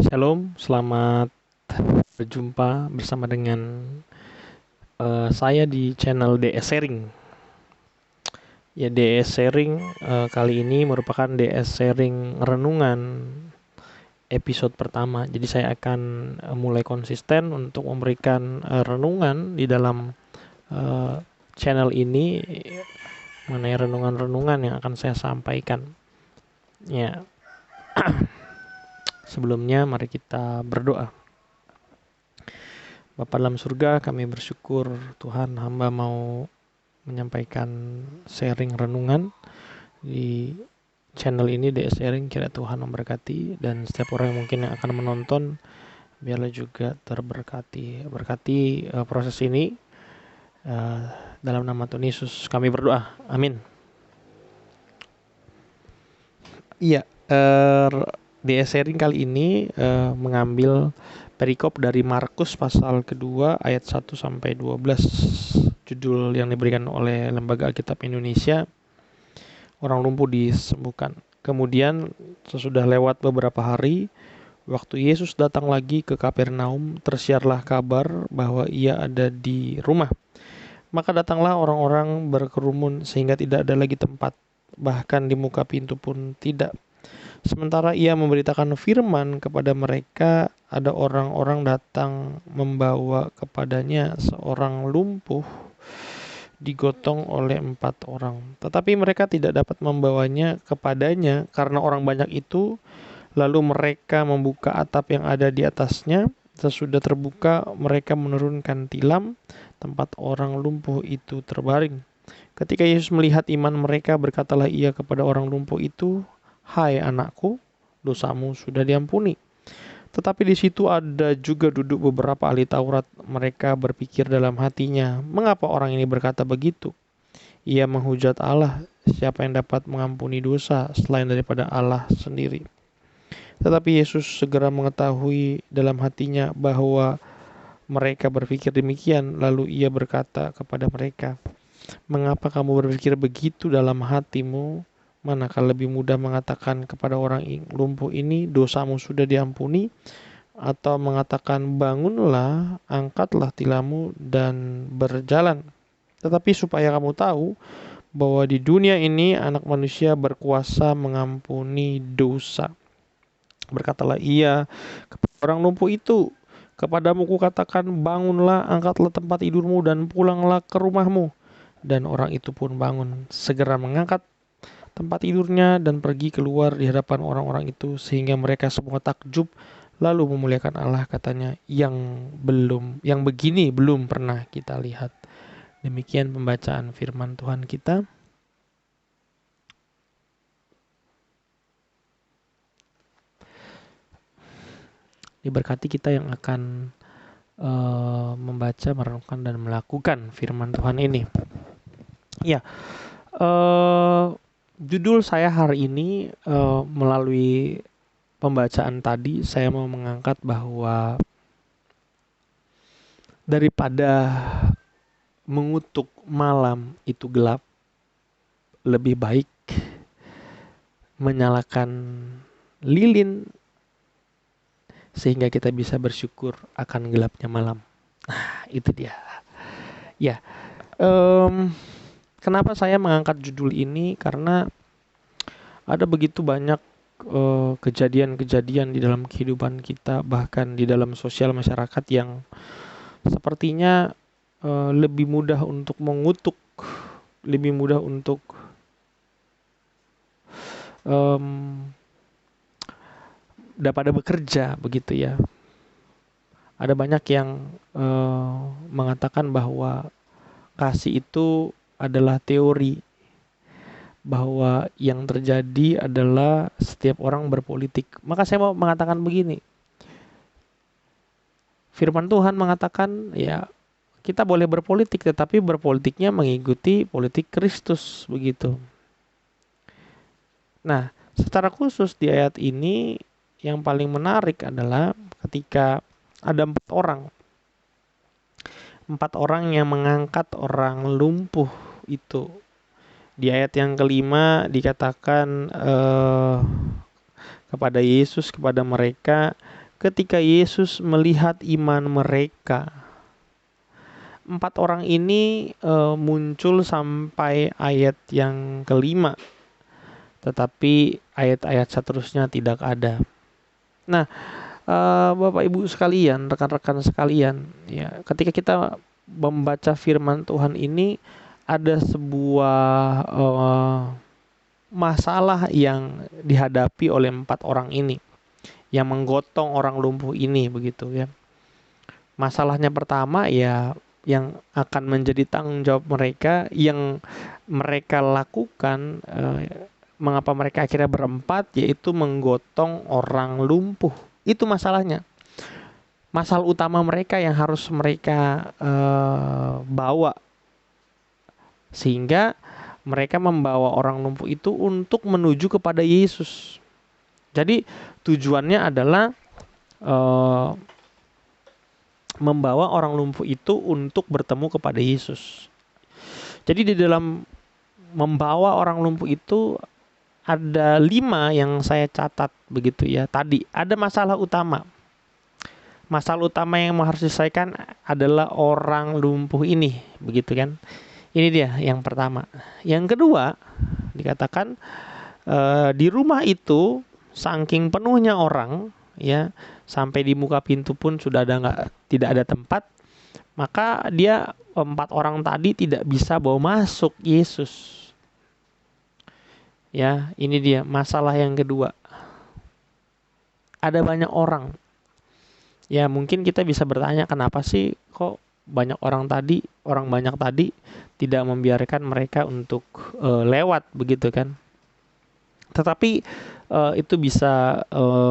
Shalom, selamat berjumpa bersama dengan saya di channel DS Sharing. Ya, DS Sharing kali ini merupakan DS Sharing renungan episode pertama. Jadi saya akan mulai konsisten untuk memberikan renungan di dalam channel ini mengenai renungan-renungan yang akan saya sampaikan. Ya, sebelumnya mari kita berdoa. Bapa dalam surga, kami bersyukur Tuhan, hamba mau menyampaikan sharing renungan di channel ini DS Sharing. Kiranya Tuhan memberkati, dan setiap orang yang mungkin yang akan menonton biarlah juga terberkati. Berkati proses ini, dalam nama Tuhan Yesus kami berdoa, amin. Iya, DS Sharing kali ini mengambil perikop dari Markus pasal kedua ayat 1 sampai 12. Judul yang diberikan oleh Lembaga Alkitab Indonesia, Orang Lumpuh Disembuhkan. Kemudian sesudah lewat beberapa hari, waktu Yesus datang lagi ke Kapernaum, tersiarlah kabar bahwa ia ada di rumah. Maka datanglah orang-orang berkerumun sehingga tidak ada lagi tempat, bahkan di muka pintu pun tidak. Sementara ia memberitakan firman kepada mereka, ada orang-orang datang membawa kepadanya seorang lumpuh digotong oleh 4 orang. Tetapi mereka tidak dapat membawanya kepadanya karena orang banyak itu. Lalu mereka membuka atap yang ada di atasnya. Sesudah terbuka, mereka menurunkan tilam tempat orang lumpuh itu terbaring. Ketika Yesus melihat iman mereka, berkatalah ia kepada orang lumpuh itu, "Hai anakku, dosamu sudah diampuni." Tetapi di situ ada juga duduk beberapa ahli Taurat. Mereka berpikir dalam hatinya, "Mengapa orang ini berkata begitu? Ia menghujat Allah. Siapa yang dapat mengampuni dosa selain daripada Allah sendiri?" Tetapi Yesus segera mengetahui dalam hatinya bahwa mereka berpikir demikian. Lalu ia berkata kepada mereka, "Mengapa kamu berpikir begitu dalam hatimu? Manakah lebih mudah mengatakan kepada orang lumpuh ini, dosamu sudah diampuni, atau mengatakan, bangunlah, angkatlah tilammu dan berjalan? Tetapi supaya kamu tahu bahwa di dunia ini anak manusia berkuasa mengampuni dosa." Berkatalah ia kepada orang lumpuh itu, "Kepadamu kukatakan, bangunlah, angkatlah tempat tidurmu dan pulanglah ke rumahmu." Dan orang itu pun bangun, segera mengangkat tempat tidurnya dan pergi keluar di hadapan orang-orang itu, sehingga mereka semua takjub lalu memuliakan Allah, katanya, yang begini belum pernah kita lihat. Demikian pembacaan firman Tuhan kita. Diberkati kita yang akan membaca, merenungkan, dan melakukan firman Tuhan ini. Ya, judul saya hari ini, melalui pembacaan tadi, saya mau mengangkat bahwa daripada mengutuk malam itu gelap, lebih baik menyalakan lilin sehingga kita bisa bersyukur akan gelapnya malam. Nah, itu dia. Ya, kenapa saya mengangkat judul ini? Karena ada begitu banyak kejadian-kejadian di dalam kehidupan kita, bahkan di dalam sosial masyarakat, yang sepertinya lebih mudah untuk mengutuk, lebih mudah untuk daripada bekerja, begitu ya. Ada banyak yang mengatakan bahwa kasih itu adalah teori, bahwa yang terjadi adalah setiap orang berpolitik. Maka saya mau mengatakan begini, firman Tuhan mengatakan, ya, kita boleh berpolitik, tetapi berpolitiknya mengikuti politik Kristus, begitu. Nah, secara khusus di ayat ini yang paling menarik adalah ketika ada 4 orang yang mengangkat orang lumpuh itu. Di ayat yang kelima dikatakan kepada Yesus, kepada mereka, ketika Yesus melihat iman mereka. 4 orang ini muncul sampai ayat yang kelima, tetapi ayat-ayat seterusnya tidak ada. Nah, Bapak Ibu sekalian, rekan-rekan sekalian, ya, ketika kita membaca firman Tuhan ini, ada sebuah masalah yang dihadapi oleh 4 orang ini, yang menggotong orang lumpuh ini, begitu ya. Masalahnya pertama ya, yang akan menjadi tanggung jawab mereka, yang mereka lakukan, mengapa mereka akhirnya berempat, yaitu menggotong orang lumpuh. Itu masalahnya. Masalah utama mereka yang harus mereka bawa, sehingga mereka membawa orang lumpuh itu untuk menuju kepada Yesus. Jadi tujuannya adalah membawa orang lumpuh itu untuk bertemu kepada Yesus. Jadi di dalam membawa orang lumpuh itu ada 5 yang saya catat, begitu ya. Tadi ada masalah utama. Masalah utama yang harus diselesaikan adalah orang lumpuh ini, begitu kan? Ini dia yang pertama. Yang kedua, dikatakan di rumah itu saking penuhnya orang, ya, sampai di muka pintu pun sudah tidak ada tempat, maka dia 4 orang tadi tidak bisa bawa masuk Yesus. Ya, ini dia masalah yang kedua. Ada banyak orang. Ya, mungkin kita bisa bertanya, kenapa sih kok banyak orang banyak tadi tidak membiarkan mereka untuk lewat, begitu kan? Tetapi itu bisa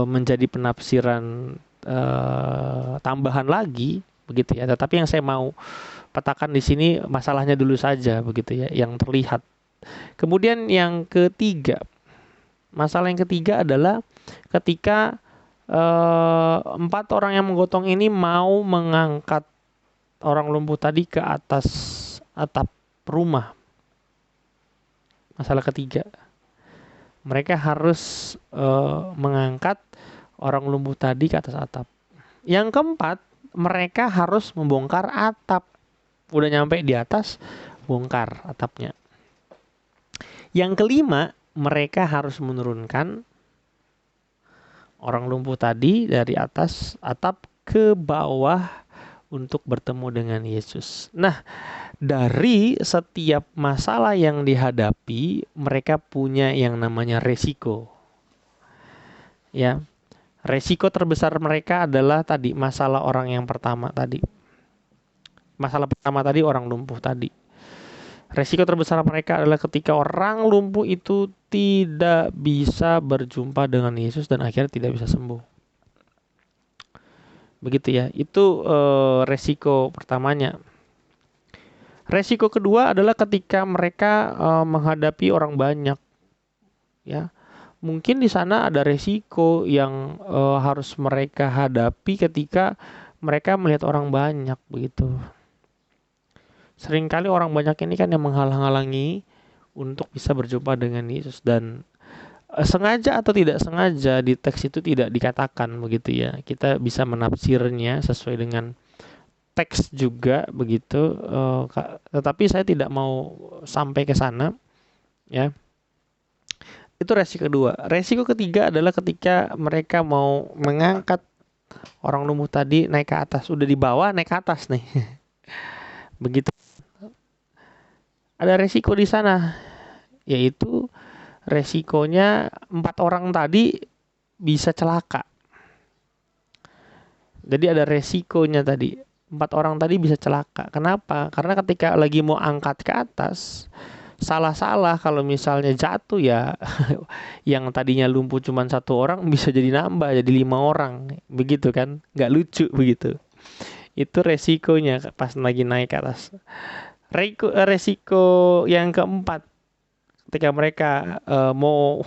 menjadi penafsiran tambahan lagi, begitu ya. Tetapi yang saya mau petakan di sini masalahnya dulu saja, begitu ya, yang terlihat. Kemudian yang ketiga, masalah yang ketiga adalah ketika 4 orang yang menggotong ini mau mengangkat orang lumpuh tadi ke atas atap rumah. Masalah ketiga, mereka harus mengangkat orang lumpuh tadi ke atas atap. Yang keempat, mereka harus membongkar atap. Udah nyampe di atas, bongkar atapnya. Yang kelima, mereka harus menurunkan orang lumpuh tadi dari atas atap ke bawah untuk bertemu dengan Yesus. Nah, dari setiap masalah yang dihadapi, mereka punya yang namanya resiko. Ya, resiko terbesar mereka adalah tadi masalah orang yang pertama tadi. Masalah pertama tadi orang lumpuh tadi. Resiko terbesar mereka adalah ketika orang lumpuh itu tidak bisa berjumpa dengan Yesus dan akhirnya tidak bisa sembuh. Begitu ya, itu resiko pertamanya. Resiko kedua adalah ketika mereka menghadapi orang banyak. Ya, mungkin di sana ada resiko yang harus mereka hadapi ketika mereka melihat orang banyak, begitu. Seringkali orang banyak ini kan yang menghalang-halangi untuk bisa berjumpa dengan Yesus, dan sengaja atau tidak sengaja di teks itu tidak dikatakan, begitu ya. Kita bisa menafsirnya sesuai dengan teks juga, begitu. Tetapi saya tidak mau sampai ke sana, ya. Itu resiko kedua. Resiko ketiga adalah ketika mereka mau mengangkat orang lumpuh tadi naik ke atas, udah di bawah naik ke atas nih. Begitu. Ada resiko di sana, yaitu resikonya 4 orang tadi bisa celaka. Jadi ada resikonya tadi, 4 orang tadi bisa celaka. Kenapa? Karena ketika lagi mau angkat ke atas, salah-salah kalau misalnya jatuh ya, yang tadinya lumpuh cuma 1 orang bisa jadi nambah, jadi 5 orang. Begitu kan? Nggak lucu begitu. Itu resikonya pas lagi naik ke atas. Resiko yang keempat, ketika mereka mau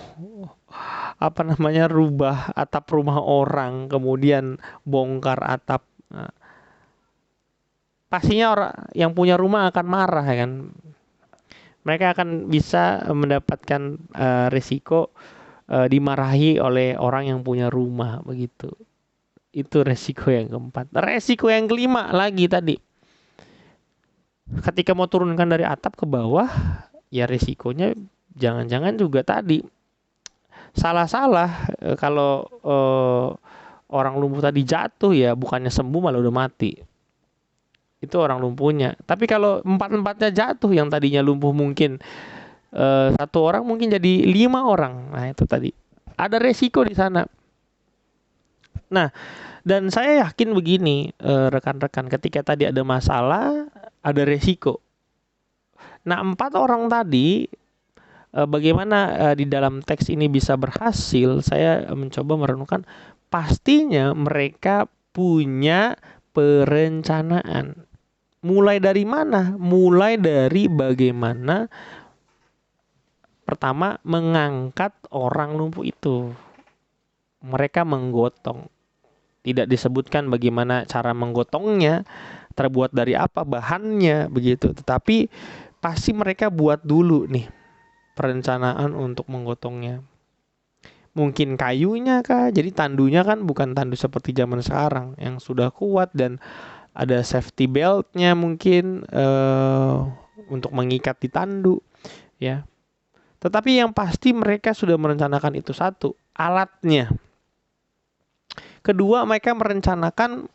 rubah atap rumah orang, kemudian bongkar atap, pastinya orang yang punya rumah akan marah, ya kan? Mereka akan bisa mendapatkan risiko dimarahi oleh orang yang punya rumah, begitu. Itu resiko yang keempat. Resiko yang kelima lagi tadi. Ketika mau turunkan dari atap ke bawah, ya resikonya jangan-jangan juga tadi salah-salah. Kalau orang lumpuh tadi jatuh ya bukannya sembuh malah udah mati. Itu orang lumpuhnya. Tapi kalau empat-empatnya jatuh, yang tadinya lumpuh mungkin satu orang mungkin jadi 5 orang. Nah itu tadi ada resiko di sana. Nah, dan saya yakin begini, rekan-rekan, ketika tadi ada masalah, ada resiko. Nah, 4 orang tadi, bagaimana di dalam teks ini bisa berhasil? Saya mencoba merenungkan. Pastinya mereka punya perencanaan. Mulai dari mana? Mulai dari bagaimana pertama mengangkat orang lumpuh itu. Mereka menggotong. Tidak disebutkan bagaimana cara menggotongnya, terbuat dari apa bahannya begitu. Tetapi pasti mereka buat dulu nih perencanaan untuk menggotongnya. Mungkin kayunya kah? Jadi tandunya kan bukan tandu seperti zaman sekarang yang sudah kuat dan ada safety beltnya mungkin untuk mengikat di tandu ya. Tetapi yang pasti mereka sudah merencanakan itu satu, alatnya. Kedua, mereka merencanakan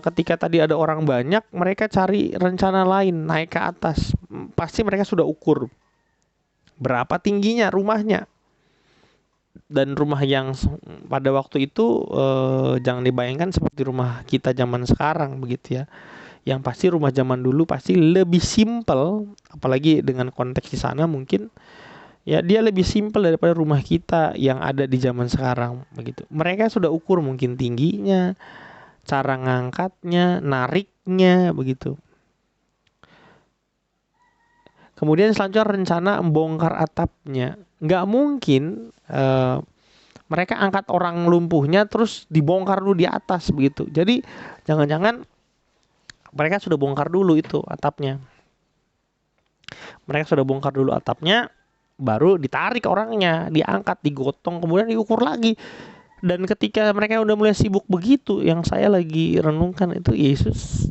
ketika tadi ada orang banyak, mereka cari rencana lain, naik ke atas. Pasti mereka sudah ukur berapa tingginya rumahnya. Dan rumah yang pada waktu itu jangan dibayangkan seperti rumah kita zaman sekarang begitu ya. Yang pasti rumah zaman dulu pasti lebih simpel, apalagi dengan konteks di sana mungkin ya dia lebih simpel daripada rumah kita yang ada di zaman sekarang begitu. Mereka sudah ukur mungkin tingginya, cara ngangkatnya, nariknya begitu. Kemudian selanjutnya rencana membongkar atapnya. Nggak mungkin mereka angkat orang lumpuhnya terus dibongkar dulu di atas begitu. Jadi jangan-jangan mereka sudah bongkar dulu itu atapnya. Mereka sudah bongkar dulu atapnya, baru ditarik orangnya, diangkat, digotong, kemudian diukur lagi. Dan ketika mereka udah mulai sibuk begitu, yang saya lagi renungkan itu Yesus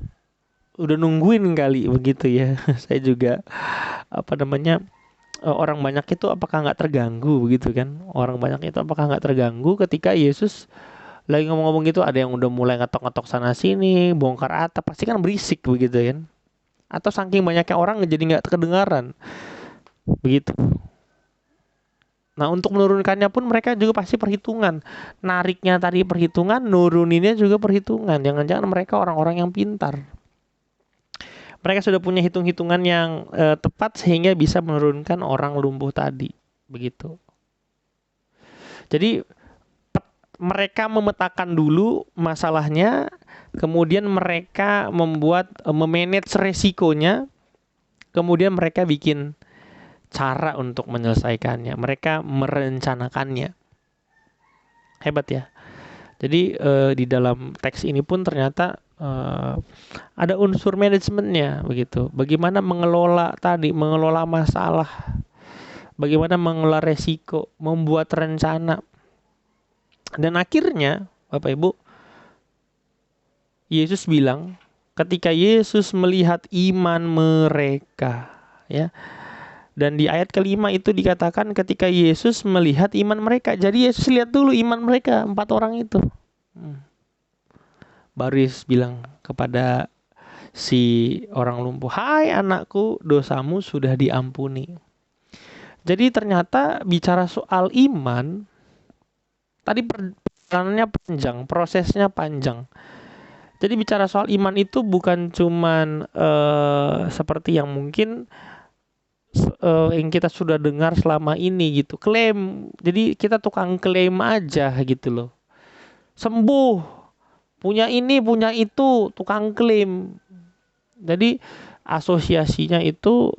udah nungguin kali begitu ya. Saya juga orang banyak itu apakah nggak terganggu begitu kan? Orang banyak itu apakah nggak terganggu ketika Yesus lagi ngomong-ngomong gitu, ada yang udah mulai ngetok-ngetok sana sini, bongkar atap, pasti kan berisik begitu kan? Atau saking banyaknya orang jadi nggak kedengaran begitu. Nah, untuk menurunkannya pun mereka juga pasti perhitungan. Nariknya tadi perhitungan, nuruninnya juga perhitungan. Jangan-jangan mereka orang-orang yang pintar. Mereka sudah punya hitung-hitungan yang tepat sehingga bisa menurunkan orang lumpuh tadi. Begitu. Jadi mereka memetakan dulu masalahnya, kemudian mereka memanage resikonya, kemudian mereka bikin cara untuk menyelesaikannya. Mereka merencanakannya. Hebat ya. Jadi di dalam teks ini pun ternyata ada unsur manajemennya begitu. Bagaimana mengelola masalah, bagaimana mengelola resiko, membuat rencana. Dan akhirnya, Bapak Ibu, Yesus bilang, ketika Yesus melihat iman mereka, ya. Dan di ayat kelima itu dikatakan ketika Yesus melihat iman mereka. Jadi Yesus lihat dulu iman mereka, 4 orang itu. Baru Yesus bilang kepada si orang lumpuh, "Hai anakku, dosamu sudah diampuni." Jadi ternyata bicara soal iman, tadi perjalanannya panjang, prosesnya panjang. Jadi bicara soal iman itu bukan cuman seperti yang mungkin yang kita sudah dengar selama ini gitu, klaim. Jadi kita tukang klaim aja gitu loh. Sembuh, punya ini, punya itu, tukang klaim. Jadi asosiasinya itu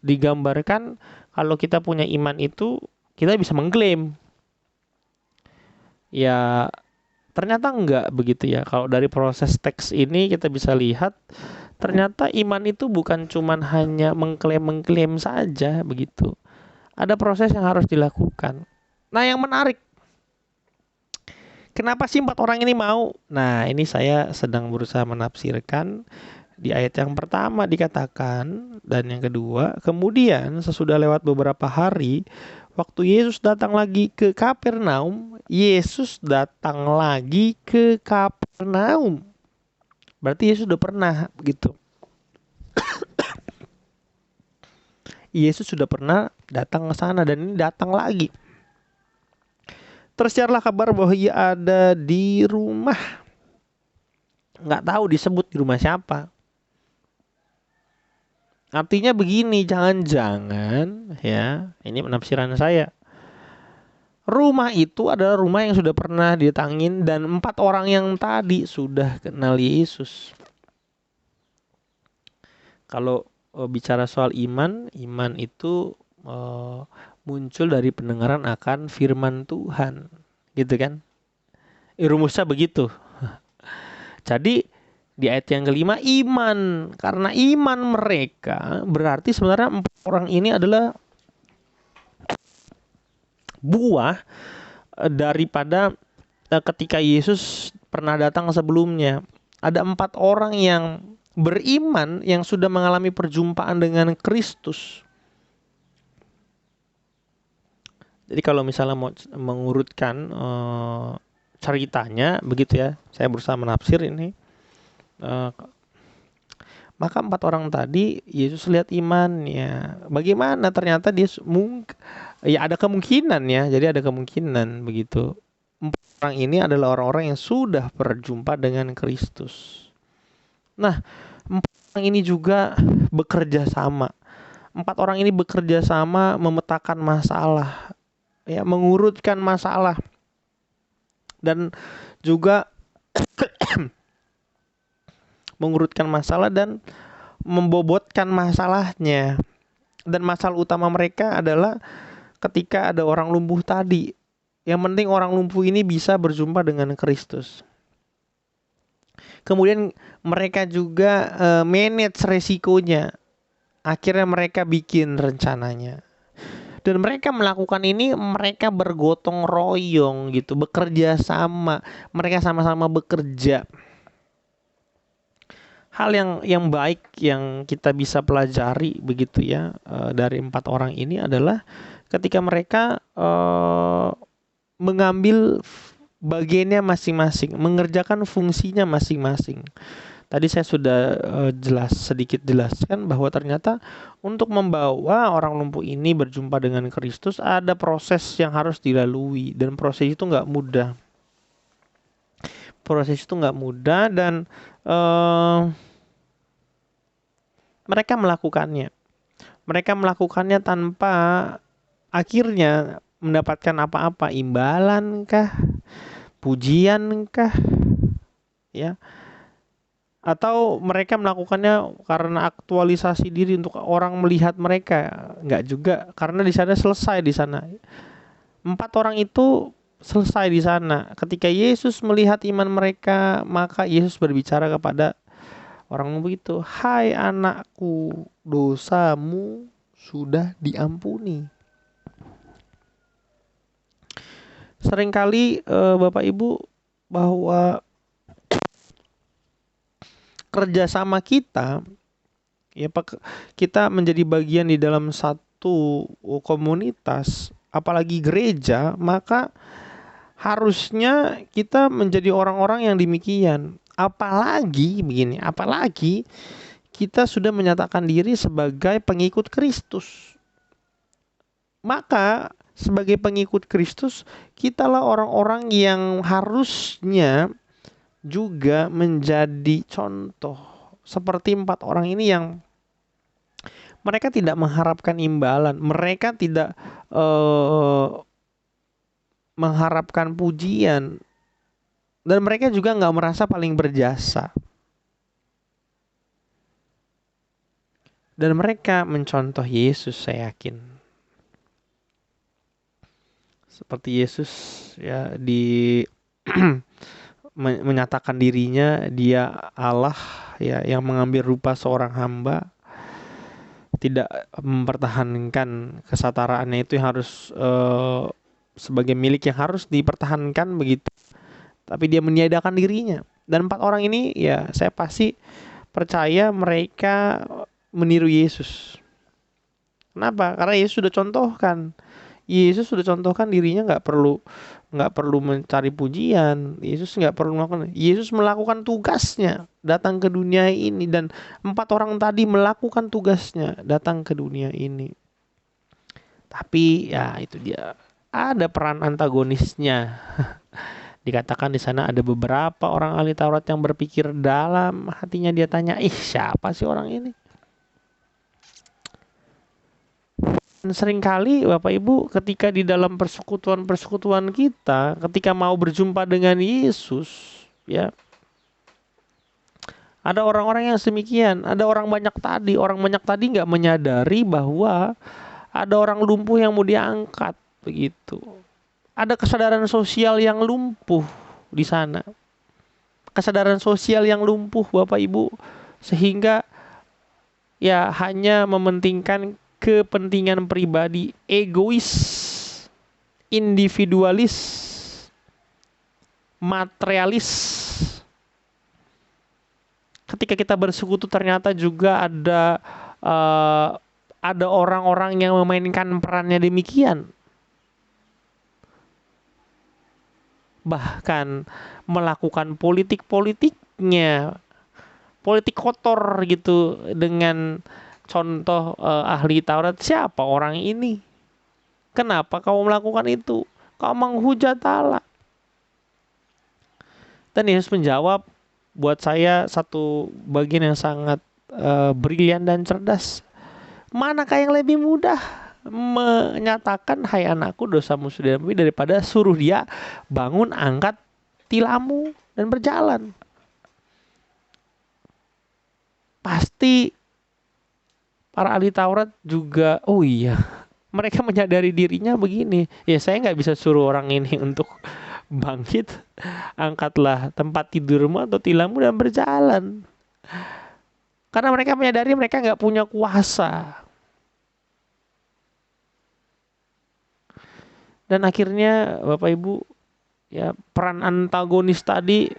digambarkan kalau kita punya iman itu kita bisa mengklaim. Ya ternyata enggak begitu ya. Kalau dari proses teks ini kita bisa lihat ternyata iman itu bukan cuman hanya mengklaim saja begitu. Ada proses yang harus dilakukan. Nah, yang menarik, Kenapa sih 4 orang ini mau? Nah, ini saya sedang berusaha menafsirkan. Di ayat yang pertama dikatakan, dan yang kedua, kemudian sesudah lewat beberapa hari, waktu Yesus datang lagi ke Kapernaum, Yesus datang lagi ke Kapernaum. Berarti Yesus sudah pernah gitu. Yesus sudah pernah datang ke sana dan ini datang lagi. Tersiarlah kabar bahwa ia ada di rumah. Nggak tahu disebut di rumah siapa. Artinya begini, jangan-jangan ya, ini penafsiran saya. Rumah itu adalah rumah yang sudah pernah didatangin dan 4 orang yang tadi sudah kenal Yesus. Kalau bicara soal iman, iman itu muncul dari pendengaran akan firman Tuhan, gitu kan? Rumusnya begitu. Jadi di ayat yang kelima iman, karena iman mereka berarti sebenarnya 4 orang ini adalah buah daripada ketika Yesus pernah datang sebelumnya. Ada 4 orang yang beriman yang sudah mengalami perjumpaan dengan Kristus. Jadi kalau misalnya mau mengurutkan ceritanya begitu ya, saya berusaha menafsir ini. Maka 4 orang tadi Yesus lihat imannya. Bagaimana ternyata dia ya ada kemungkinan ya. Jadi ada kemungkinan begitu. 4 orang ini adalah orang-orang yang sudah berjumpa dengan Kristus. Nah, 4 orang ini juga bekerja sama. 4 orang ini bekerja sama memetakan masalah, ya, mengurutkan masalah, dan juga mengurutkan masalah dan membobotkan masalahnya. Dan masalah utama mereka adalah ketika ada orang lumpuh tadi. Yang penting orang lumpuh ini bisa berjumpa dengan Kristus. Kemudian mereka juga manage resikonya. Akhirnya mereka bikin rencananya. Dan mereka melakukan ini, mereka bergotong royong gitu, bekerja sama. Mereka sama-sama bekerja. Hal yang baik yang kita bisa pelajari begitu ya dari 4 orang ini adalah ketika mereka mengambil bagiannya masing-masing, mengerjakan fungsinya masing-masing. Tadi saya sudah sedikit jelaskan bahwa ternyata untuk membawa orang lumpuh ini berjumpa dengan Kristus ada proses yang harus dilalui, dan proses itu nggak mudah. Proses itu nggak mudah dan mereka melakukannya. Mereka melakukannya tanpa akhirnya mendapatkan apa-apa, imbalan kah, pujian kah, ya, atau mereka melakukannya karena aktualisasi diri untuk orang melihat mereka. Enggak juga, karena di sana selesai di sana. 4 orang itu selesai di sana. Ketika Yesus melihat iman mereka, maka Yesus berbicara kepada orang begitu, "Hai anakku, dosamu sudah diampuni." Seringkali Bapak Ibu, bahwa kerjasama kita, ya, kita menjadi bagian di dalam satu komunitas, apalagi gereja, maka harusnya kita menjadi orang-orang yang demikian. Apalagi begini, apalagi kita sudah menyatakan diri sebagai pengikut Kristus. Maka sebagai pengikut Kristus, kitalah orang-orang yang harusnya juga menjadi contoh. Seperti 4 orang ini yang mereka tidak mengharapkan imbalan, mereka tidak mengharapkan pujian, dan mereka juga nggak merasa paling berjasa. Dan mereka mencontoh Yesus, saya yakin. Seperti Yesus ya menyatakan dirinya dia Allah ya, yang mengambil rupa seorang hamba, tidak mempertahankan kesataraannya itu yang harus sebagai milik yang harus dipertahankan begitu. tapi dia meniadakan dirinya. Dan 4 orang ini ya saya pasti percaya mereka meniru Yesus. Kenapa? Karena Yesus sudah contohkan. Yesus sudah contohkan dirinya nggak perlu mencari pujian. Yesus nggak perlu melakukan. Yesus melakukan tugasnya datang ke dunia ini, dan 4 orang tadi melakukan tugasnya datang ke dunia ini. Tapi ya itu dia, ada peran antagonisnya. Dikatakan di sana ada beberapa orang ahli Taurat yang berpikir dalam hatinya, dia tanya, siapa sih orang ini? Dan seringkali Bapak Ibu ketika di dalam persekutuan-persekutuan kita, ketika mau berjumpa dengan Yesus, ya, ada orang-orang yang demikian. Ada orang banyak tadi nggak menyadari bahwa ada orang lumpuh yang mau diangkat, begitu. Ada kesadaran sosial yang lumpuh di sana. Kesadaran sosial yang lumpuh Bapak Ibu, sehingga ya hanya mementingkan kepentingan pribadi, egois, individualis, materialis. Ketika kita bersekutu ternyata juga ada orang-orang yang memainkan perannya demikian. Bahkan melakukan politik-politiknya, politik kotor gitu, dengan contoh ahli Taurat, siapa orang ini? Kenapa kau melakukan itu? Kau menghujat Allah. Dan Yesus menjawab, buat saya satu bagian yang sangat brilian dan cerdas. Manakah yang lebih mudah menyatakan, hai anakku, dosamu sudah diampuni, daripada suruh dia bangun, angkat tilammu dan berjalan? Pasti para ahli Taurat juga, oh iya, mereka menyadari dirinya begini, ya saya nggak bisa suruh orang ini untuk bangkit, angkatlah tempat tidurmu atau tilammu dan berjalan. Karena mereka menyadari mereka nggak punya kuasa. Dan akhirnya Bapak Ibu, ya, peran antagonis tadi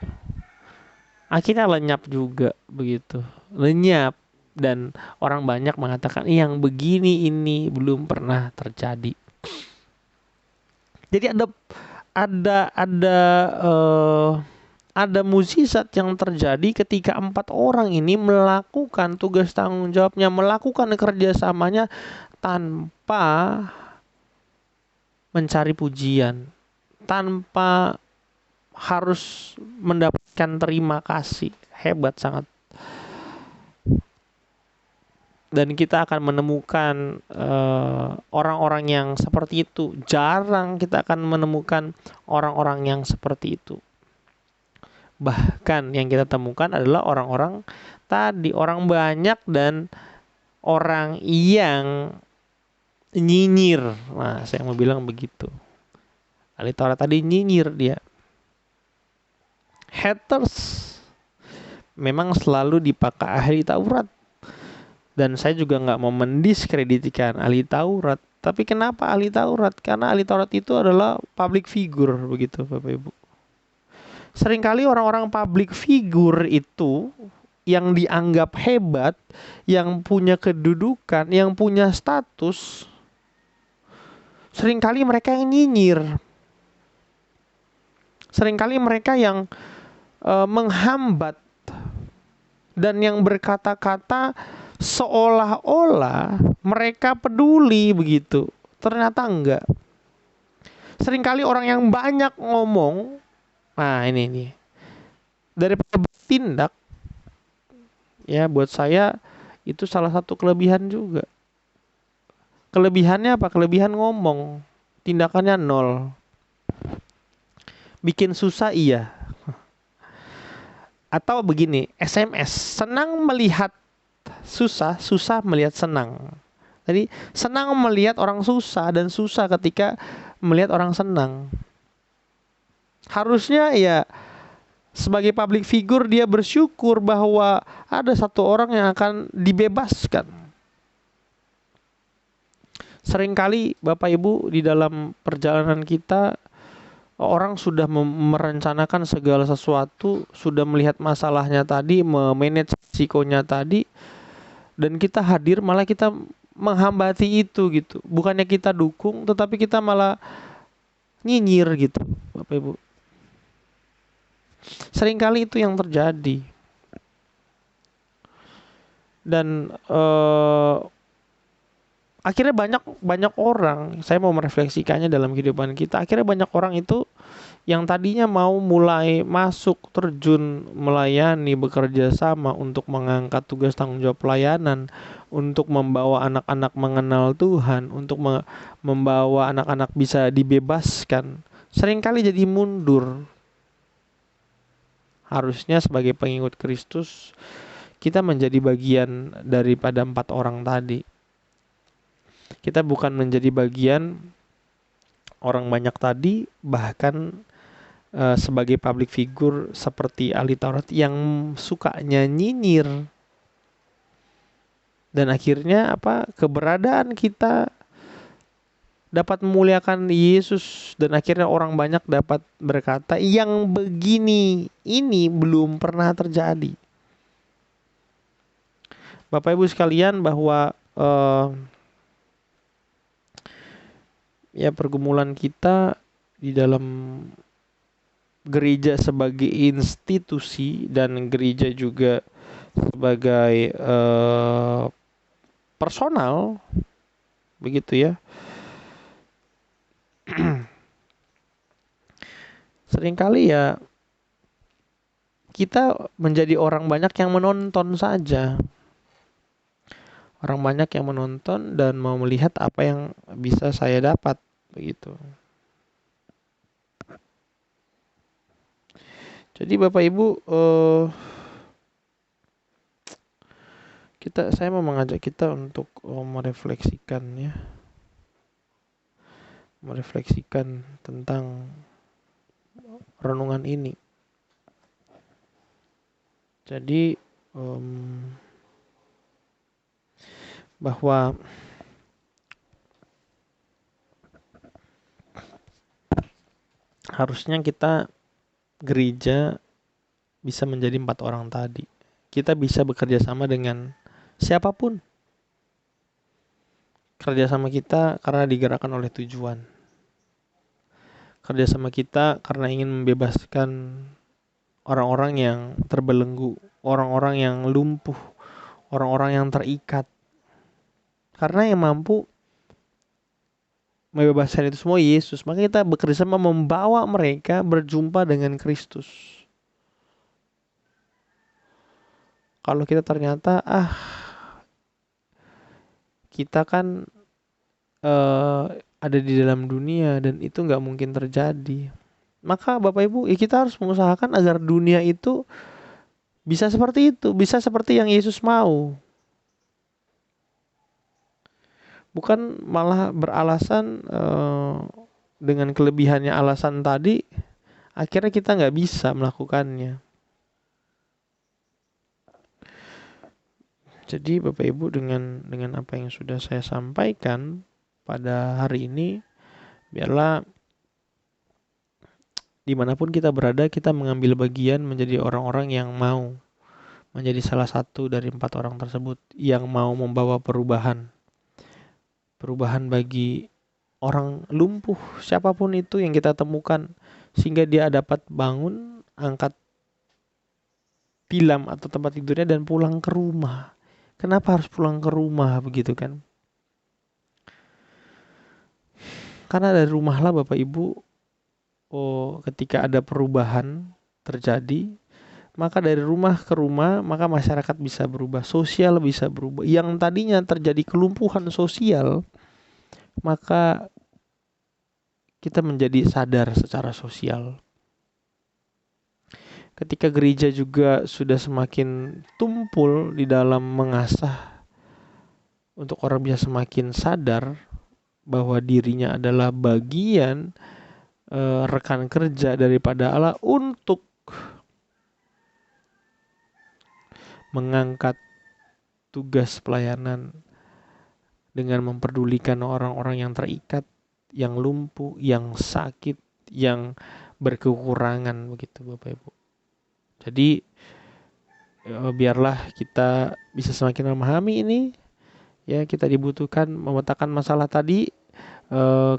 akhirnya lenyap juga, begitu. Lenyap. Dan orang banyak mengatakan yang begini ini belum pernah terjadi. Jadi ada mukjizat yang terjadi ketika 4 orang ini melakukan tugas tanggung jawabnya, melakukan kerjasamanya tanpa mencari pujian, tanpa harus mendapatkan terima kasih. Hebat sangat. Dan kita akan menemukan orang-orang yang seperti itu. Jarang kita akan menemukan orang-orang yang seperti itu. Bahkan yang kita temukan adalah orang-orang tadi, orang banyak dan orang yang nyinyir. Nah, saya mau bilang begitu. Ahli Taurat tadi nyinyir dia. Haters memang selalu dipakai ahli Taurat. Dan saya juga nggak mau mendiskreditkan ahli Taurat. Tapi kenapa ahli Taurat? Karena ahli Taurat itu adalah public figure, begitu Bapak Ibu. Seringkali orang-orang public figure itu yang dianggap hebat, yang punya kedudukan, yang punya status, seringkali mereka yang nyinyir. Seringkali mereka yang menghambat dan yang berkata-kata seolah-olah mereka peduli, begitu. Ternyata enggak. Seringkali orang yang banyak ngomong, nah ini daripada bertindak, ya buat saya itu salah satu kelebihan juga. Kelebihannya apa? Kelebihan ngomong, tindakannya nol. Bikin susah iya. Atau begini, SMS, senang melihat susah, susah melihat senang. Jadi senang melihat orang susah dan susah ketika melihat orang senang. Harusnya ya sebagai public figure dia bersyukur bahwa ada satu orang yang akan dibebaskan. Seringkali Bapak Ibu di dalam perjalanan kita orang sudah merencanakan segala sesuatu, sudah melihat masalahnya tadi, memanage risikonya tadi, dan kita hadir malah kita menghambati itu gitu. Bukannya kita dukung, tetapi kita malah nyinyir gitu, Bapak Ibu. Seringkali itu yang terjadi. Dan akhirnya banyak orang, saya mau merefleksikannya dalam kehidupan kita. Akhirnya banyak orang itu yang tadinya mau mulai masuk terjun melayani, bekerja sama untuk mengangkat tugas tanggung jawab pelayanan, untuk membawa anak-anak mengenal Tuhan, untuk membawa anak-anak bisa dibebaskan, seringkali jadi mundur. Harusnya sebagai pengikut Kristus kita menjadi bagian daripada 4 orang tadi. Kita bukan menjadi bagian orang banyak tadi, bahkan sebagai public figure seperti ahli Taurat yang sukanya nyinyir. Dan akhirnya keberadaan kita dapat memuliakan Yesus, dan akhirnya orang banyak dapat berkata yang begini ini belum pernah terjadi. Bapak Ibu sekalian, bahwa ya pergumulan kita di dalam gereja sebagai institusi dan gereja juga sebagai personal, begitu ya. Seringkali ya kita menjadi orang banyak yang menonton saja. Orang banyak yang menonton dan mau melihat apa yang bisa saya dapat, begitu. Jadi Bapak Ibu, saya mau mengajak kita untuk merefleksikan tentang renungan ini. Jadi bahwa harusnya kita gereja bisa menjadi 4 orang tadi. Kita bisa bekerja sama dengan siapapun. Kerjasama kita karena digerakkan oleh tujuan. Kerjasama kita karena ingin membebaskan orang-orang yang terbelenggu, orang-orang yang lumpuh, orang-orang yang terikat. Karena yang mampu membebaskan itu semua Yesus. Maka kita bekerja sama membawa mereka berjumpa dengan Kristus. Kalau kita ternyata kita kan ada di dalam dunia dan itu nggak mungkin terjadi, maka Bapak Ibu kita harus mengusahakan agar dunia itu bisa seperti itu, bisa seperti yang Yesus mau. Bukan malah beralasan dengan kelebihannya alasan tadi, akhirnya kita nggak bisa melakukannya. Jadi Bapak Ibu, dengan apa yang sudah saya sampaikan pada hari ini, biarlah dimanapun kita berada, kita mengambil bagian menjadi orang-orang yang mau menjadi salah satu dari 4 orang tersebut, yang mau membawa perubahan bagi orang lumpuh, siapapun itu yang kita temukan, sehingga dia dapat bangun, angkat tilam atau tempat tidurnya dan pulang ke rumah. Kenapa harus pulang ke rumah, begitu kan? Karena dari rumahlah Bapak Ibu, ketika ada perubahan terjadi, maka dari rumah ke rumah, maka masyarakat bisa berubah, sosial bisa berubah. Yang tadinya terjadi kelumpuhan sosial, maka kita menjadi sadar secara sosial. Ketika gereja juga sudah semakin tumpul di dalam mengasah untuk orang bisa semakin sadar bahwa dirinya adalah bagian rekan kerja daripada Allah untuk mengangkat tugas pelayanan dengan memperdulikan orang-orang yang terikat, yang lumpuh, yang sakit, yang berkekurangan begitu Bapak Ibu. Jadi biarlah kita bisa semakin memahami ini, ya kita dibutuhkan memetakan masalah tadi,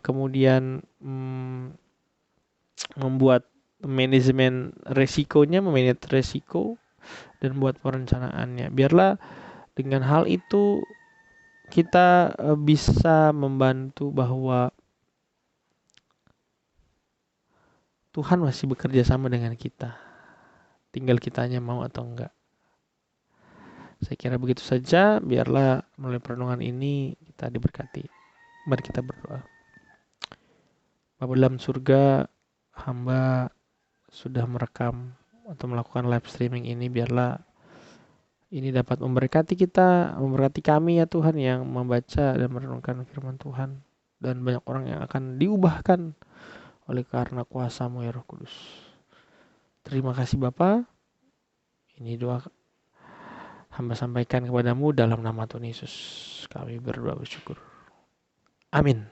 kemudian membuat manajemen resikonya, memanage resiko, dan buat perencanaannya. Biarlah dengan hal itu kita bisa membantu bahwa Tuhan masih bekerja sama dengan kita. Tinggal kitanya mau atau enggak. Saya kira begitu saja. Biarlah melalui perenungan ini kita diberkati. Mari kita berdoa. Bapa dalam surga, hamba sudah merekam atau melakukan live streaming ini. Biarlah ini dapat memberkati kita, memberkati kami ya Tuhan yang membaca dan merenungkan firman Tuhan. Dan banyak orang yang akan diubahkan oleh karena kuasa-Mu ya Roh Kudus. Terima kasih Bapa. Ini doa hamba sampaikan kepadamu dalam nama Tuhan Yesus. Kami berdoa bersyukur. Amin.